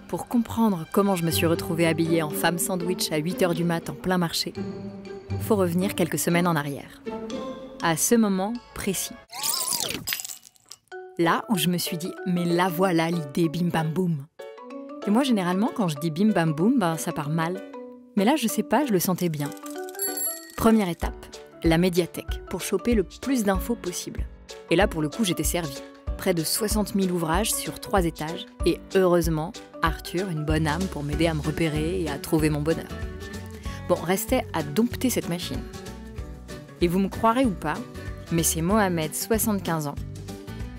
Pour comprendre comment je me suis retrouvée habillée en femme sandwich à 8 h du mat en plein marché, faut revenir quelques semaines en arrière. À ce moment précis. Là où je me suis dit, mais là voilà l'idée bim bam boum. Et moi généralement quand je dis bim bam boum, ça part mal. Mais là je sais pas, je le sentais bien. Première étape, la médiathèque, pour choper le plus d'infos possible. Et là pour le coup j'étais servie. Près de 60 000 ouvrages sur 3 étages. Et heureusement, Arthur, une bonne âme pour m'aider à me repérer et à trouver mon bonheur. Bon, restait à dompter cette machine. Et vous me croirez ou pas, mais c'est Mohamed, 75 ans,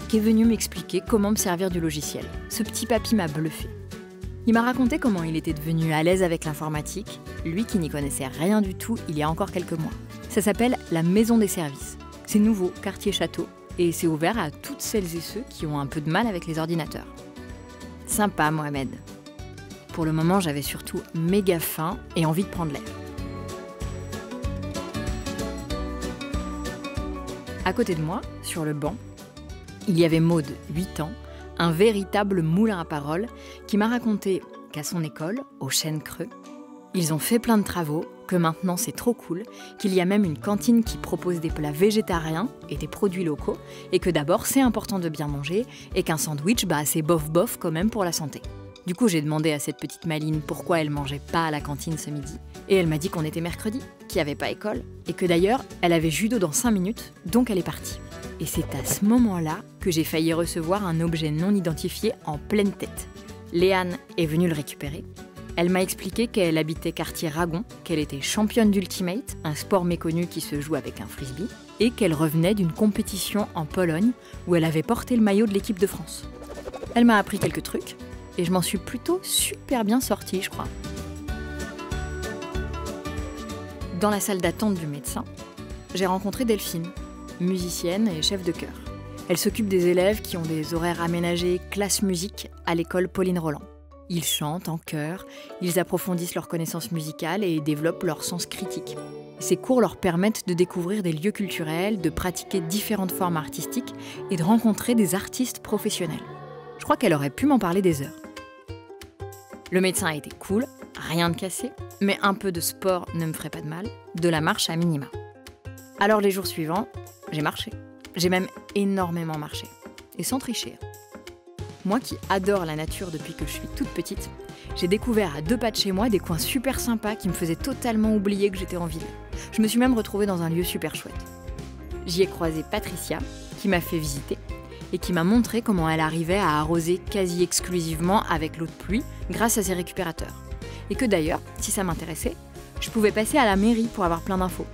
qui est venu m'expliquer comment me servir du logiciel. Ce petit papy m'a bluffé. Il m'a raconté comment il était devenu à l'aise avec l'informatique, lui qui n'y connaissait rien du tout il y a encore quelques mois. Ça s'appelle la Maison des Services. C'est nouveau, quartier château. Et c'est ouvert à toutes celles et ceux qui ont un peu de mal avec les ordinateurs. Sympa, Mohamed. Pour le moment, j'avais surtout méga faim et envie de prendre l'air. À côté de moi, sur le banc, il y avait Maude, 8 ans, un véritable moulin à paroles, qui m'a raconté qu'à son école, au Chêne Creux, ils ont fait plein de travaux, que maintenant c'est trop cool, qu'il y a même une cantine qui propose des plats végétariens et des produits locaux, et que d'abord c'est important de bien manger, et qu'un sandwich, c'est bof quand même pour la santé. Du coup j'ai demandé à cette petite maline pourquoi elle mangeait pas à la cantine ce midi, et elle m'a dit qu'on était mercredi, qu'il n'y avait pas école, et que d'ailleurs elle avait judo dans 5 minutes, donc elle est partie. Et c'est à ce moment-là que j'ai failli recevoir un objet non identifié en pleine tête. Léane est venue le récupérer. Elle m'a expliqué qu'elle habitait quartier Ragon, qu'elle était championne d'Ultimate, un sport méconnu qui se joue avec un frisbee, et qu'elle revenait d'une compétition en Pologne où elle avait porté le maillot de l'équipe de France. Elle m'a appris quelques trucs, et je m'en suis plutôt super bien sortie, je crois. Dans la salle d'attente du médecin, j'ai rencontré Delphine, musicienne et chef de chœur. Elle s'occupe des élèves qui ont des horaires aménagés classe musique à l'école Pauline Roland. Ils chantent en chœur, ils approfondissent leurs connaissances musicales et développent leur sens critique. Ces cours leur permettent de découvrir des lieux culturels, de pratiquer différentes formes artistiques et de rencontrer des artistes professionnels. Je crois qu'elle aurait pu m'en parler des heures. Le médecin a été cool, rien de cassé, mais un peu de sport ne me ferait pas de mal, de la marche à minima. Alors les jours suivants, j'ai marché. J'ai même énormément marché. Et sans tricher. Moi qui adore la nature depuis que je suis toute petite, j'ai découvert à 2 pas de chez moi des coins super sympas qui me faisaient totalement oublier que j'étais en ville. Je me suis même retrouvée dans un lieu super chouette. J'y ai croisé Patricia, qui m'a fait visiter, et qui m'a montré comment elle arrivait à arroser quasi exclusivement avec l'eau de pluie grâce à ses récupérateurs. Et que d'ailleurs, si ça m'intéressait, je pouvais passer à la mairie pour avoir plein d'infos.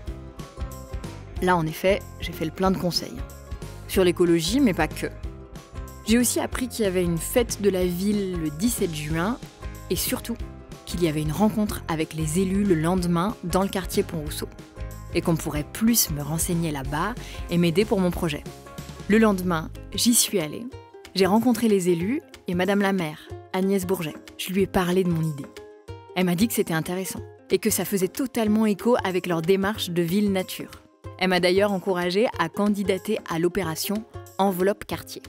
Là, en effet, j'ai fait le plein de conseils. Sur l'écologie, mais pas que. J'ai aussi appris qu'il y avait une fête de la ville le 17 juin et surtout qu'il y avait une rencontre avec les élus le lendemain dans le quartier Pont-Rousseau et qu'on pourrait plus me renseigner là-bas et m'aider pour mon projet. Le lendemain, j'y suis allée, j'ai rencontré les élus et Madame la maire, Agnès Bourget. Je lui ai parlé de mon idée. Elle m'a dit que c'était intéressant et que ça faisait totalement écho avec leur démarche de ville nature. Elle m'a d'ailleurs encouragée à candidater à l'opération Enveloppe Quartier.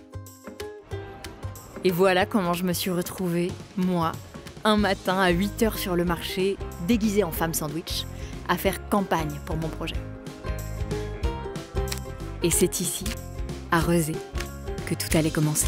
Et voilà comment je me suis retrouvée, moi, un matin à 8 h sur le marché, déguisée en femme sandwich, à faire campagne pour mon projet. Et c'est ici, à Rezé, que tout allait commencer.